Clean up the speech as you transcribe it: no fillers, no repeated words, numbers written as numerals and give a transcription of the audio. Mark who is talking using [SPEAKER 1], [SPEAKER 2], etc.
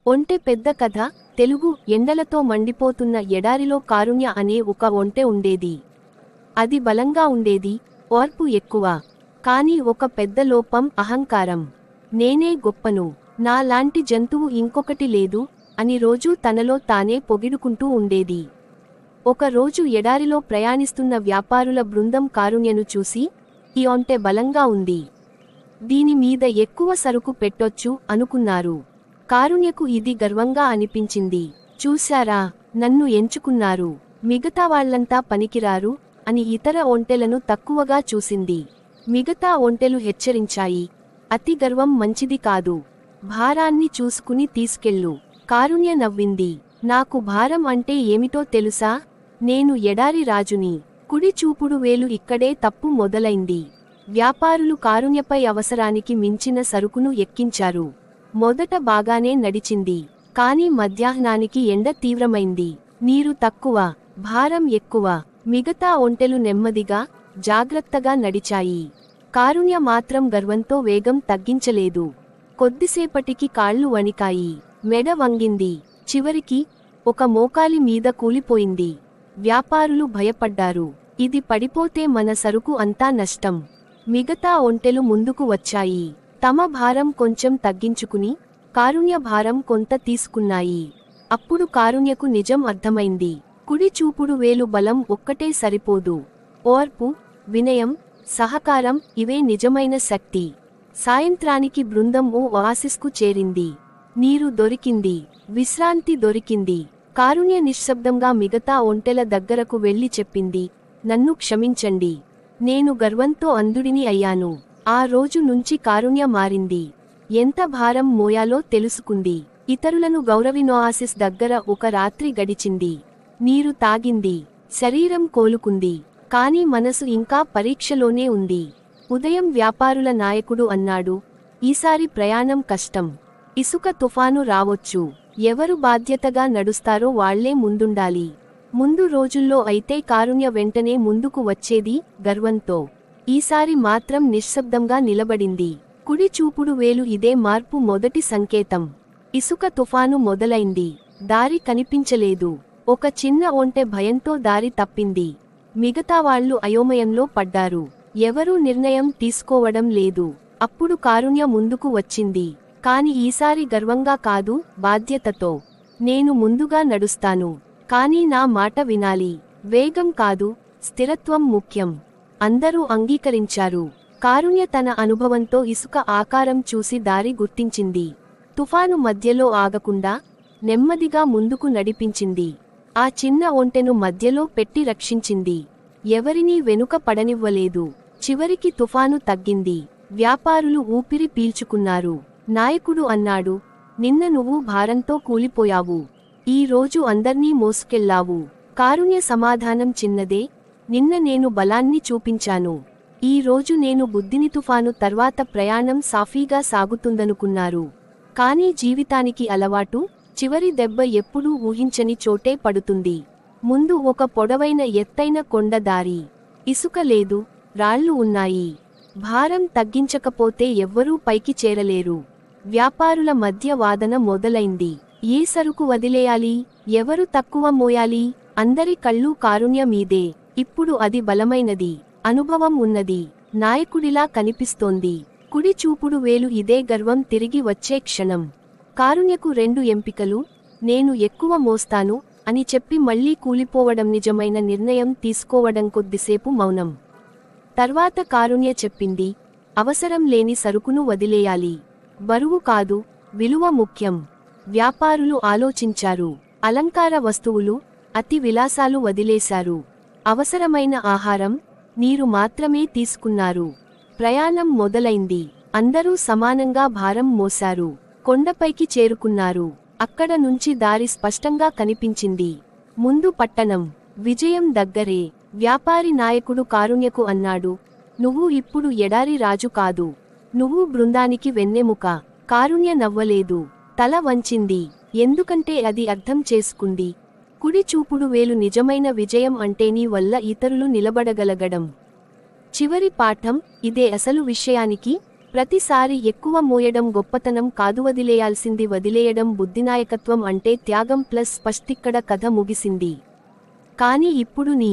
[SPEAKER 1] ఒంటె పెద్ద కథ. తెలుగు. ఎండలతో మండిపోతున్న ఎడారిలో కారుణ్య అనే ఒక ఒంటె ఉండేది. అది బలంగా ఉండేది, ఓర్పు ఎక్కువ. కాని ఒక పెద్ద లోపం, అహంకారం. నేనే గొప్పను, నా లాంటి జంతువు ఇంకొకటి లేదు అని రోజూ తనలో తానే పొగిడుకుంటూ ఉండేది. ఒకరోజు ఎడారిలో ప్రయాణిస్తున్న వ్యాపారుల బృందం కారుణ్యను చూసి, ఈ ఒంటె బలంగా ఉంది, దీని మీద ఎక్కువ సరుకు పెట్టొచ్చు అనుకున్నారు. కారుణ్యకు ఇది గర్వంగా అనిపించింది. చూశారా, నన్ను ఎంచుకున్నారు, మిగతా వాళ్లంతా పనికిరారు అని ఇతర ఒంటెలను తక్కువగా చూసింది. మిగతా ఒంటెలు హెచ్చరించాయి, అతి గర్వం మంచిది కాదు, భారాన్ని చూసుకుని తీసుకెళ్ళు. కారుణ్య నవ్వింది. నాకు భారం అంటే ఏమిటో తెలుసా? నేను ఎడారి రాజుని. కుడి చూపుడు వేలు ఇక్కడే తప్పు మొదలైంది. వ్యాపారులు కారుణ్యపై అవసరానికి మించిన సరుకును ఎక్కించారు. మొదట బాగానే నడిచింది, కాని మధ్యాహ్నానికి ఎండ తీవ్రమైంది. నీరు తక్కువ, భారం ఎక్కువ. మిగతా ఒంటెలు నెమ్మదిగా, జాగ్రత్తగా నడిచాయి. కారుణ్య మాత్రం గర్వంతో వేగం తగ్గించలేదు. కొద్దిసేపటికి కాళ్ళు వణికాయి, మెడ వంగింది. చివరికి ఒక మోకాలి మీద కూలిపోయింది. వ్యాపారులు భయపడ్డారు, ఇది పడిపోతే మన సరుకు అంతా నష్టం. మిగతా ఒంటెలు ముందుకు వచ్చాయి, తమ భారం కొంచెం తగ్గించుకుని కారుణ్య భారం కొంత తీసుకున్నాయి. అప్పుడు కారుణ్యకు నిజం అర్థమైంది. కుడి చూపుడు వేలు బలం ఒక్కటే సరిపోదు. ఓర్పు, వినయం, సహకారం ఇవే నిజమైన శక్తి. సాయంత్రానికి బృందం ఓ ఓఆసిస్కు చేరింది. నీరు దొరికింది, విశ్రాంతి దొరికింది. కారుణ్య నిశ్శబ్దంగా మిగతా ఒంటెల దగ్గరకు వెళ్లి చెప్పింది, నన్ను క్షమించండి, నేను గర్వంతో అంధుడిని అయ్యాను. ఆ రోజు నుంచి కారుణ్య మారింది. ఎంత భారం మోయాలో తెలుసుకుంది. ఇతరులను ఓఆసిస్ దగ్గర ఒక రాత్రి గడిచింది. నీరు తాగింది, శరీరం కోలుకుంది. కాని మనసు ఇంకా పరీక్షలోనే ఉంది. ఉదయం వ్యాపారుల నాయకుడు అన్నాడు, ఈసారి ప్రయాణం కష్టం. ఇసుక తుఫాను రావొచ్చు. ఎవరు బాధ్యతగా నడుస్తారో వాళ్లే ముందుండాలి. ముందు రోజుల్లో అయితే కారుణ్య వెంటనే ముందుకు వచ్చేది, గర్వంతో. ఈసారి మాత్రం నిశ్శబ్దంగా నిలబడింది. కుడి చూపుడు వేలు ఇదే మార్పు మొదటి సంకేతం. ఇసుక తుఫాను మొదలైంది. దారి కనిపించలేదు. ఒక చిన్న ఒంటె భయంతో దారి తప్పింది. మిగతా వాళ్లు అయోమయంలో పడ్డారు. ఎవరూ నిర్ణయం తీసుకోవడం లేదు. అప్పుడు కారుణ్య ముందుకు వచ్చింది. కాని ఈసారి గర్వంగా కాదు, బాధ్యతతో. నేను ముందుగా నడుస్తాను, కానీ నా మాట వినాలి. వేగం కాదు, స్థిరత్వం ముఖ్యం. అందరూ అంగీకరించారు. కారుణ్య తన అనుభవంతో ఇసుక ఆకారం చూసి దారి గుర్తించింది. తుఫాను మధ్యలో ఆగకుండా నెమ్మదిగా ముందుకు నడిపించింది. ఆ చిన్న ఒంటెను మధ్యలో పెట్టి రక్షించింది. ఎవరినీ వెనుక పడనివ్వలేదు. చివరికి తుఫాను తగ్గింది. వ్యాపారులు ఊపిరి పీల్చుకున్నారు. నాయకుడు అన్నాడు, నిన్న నువ్వు భారంతో కూలిపోయావు, ఈ రోజు అందర్నీ మోసుకెళ్లావు. కారుణ్య సమాధానం చిన్నదే, నిన్న నేను బలాన్ని చూపించాను, ఈ రోజు నేను బుద్ధిని. తుఫాను తర్వాత ప్రయాణం సాఫీగా సాగుతుందనుకున్నారు. కానీ జీవితానికి అలవాటు, చివరి దెబ్బ ఎప్పుడూ ఊహించని చోటే పడుతుంది. ముందు ఒక పొడవైన ఎత్తైన కొండ దారి. ఇసుక లేదు, రాళ్లు ఉన్నాయి. భారం తగ్గించకపోతే ఎవ్వరూ పైకి చేరలేరు. వ్యాపారుల మధ్య వాదన మొదలైంది. ఏ సరుకు వదిలేయాలి, ఎవరు తక్కువ మోయాలి? అందరి కళ్ళు కారుణ్య మీదే. ఇప్పుడు అది బలమైనది, అనుభవం ఉన్నది, నాయకుడిలా కనిపిస్తోంది. కుడి చూపుడు వేలు ఇదే గర్వం తిరిగి వచ్చే క్షణం. కారుణ్యకు రెండు ఎంపికలు, నేను ఎక్కువ మోస్తాను అని చెప్పి మళ్లీ కూలిపోవడం, నిజమైన నిర్ణయం తీసుకోవడం. కొద్దిసేపు మౌనం తర్వాత కారుణ్య చెప్పింది, అవసరం లేని సరుకును వదిలేయాలి. బరువు కాదు, విలువ ముఖ్యం. వ్యాపారులు ఆలోచించారు. అలంకార వస్తువులు, అతి విలాసాలు వదిలేశారు. అవసరమైన ఆహారం, నీరు మాత్రమే తీసుకున్నారు. ప్రయాణం మొదలైంది. అందరూ సమానంగా భారం మోశారు. కొండపైకి చేరుకున్నారు. అక్కడ నుంచి దారి స్పష్టంగా కనిపించింది. ముందు పట్టణం, విజయం దగ్గరే. వ్యాపారి నాయకుడు కారుణ్యకు అన్నాడు, నువ్వు ఇప్పుడు ఎడారి రాజు కాదు, నువ్వు బృందానికి వెన్నెముక. కారుణ్య నవ్వలేదు, తల వంచింది. ఎందుకంటే అది అర్థం చేసుకుంది, కుడి చూపుడు వేలు నిజమైన విజయం అంటే నీ వల్ల ఇతరులు నిలబడగలగడం. చివరి పాఠం ఇదే. అసలు విషయానికి ప్రతిసారి ఎక్కువ మోయడం గొప్పతనం కాదు, వదిలేయాల్సింది వదిలేయడం బుద్ధినాయకత్వం అంటే త్యాగం ప్లస్ స్పష్టిక్కడ కథ ముగిసింది. కాని ఇప్పుడు నీ